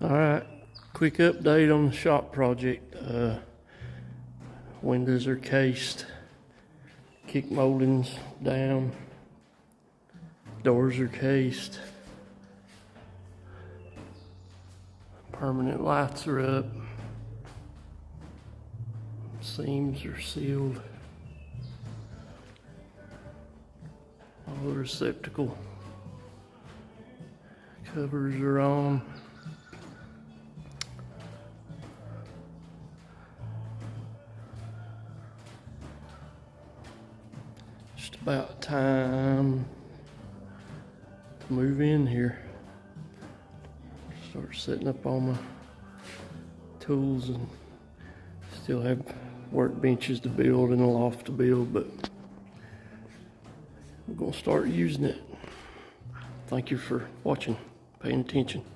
All right, quick update on the shop project. Windows are cased, kick moldings down, doors are cased, permanent lights are up, seams are sealed, all the receptacle covers are on. Just about time to move in here. Start setting up all my tools, and still have workbenches to build and a loft to build, but I'm gonna start using it. Thank you for watching, paying attention.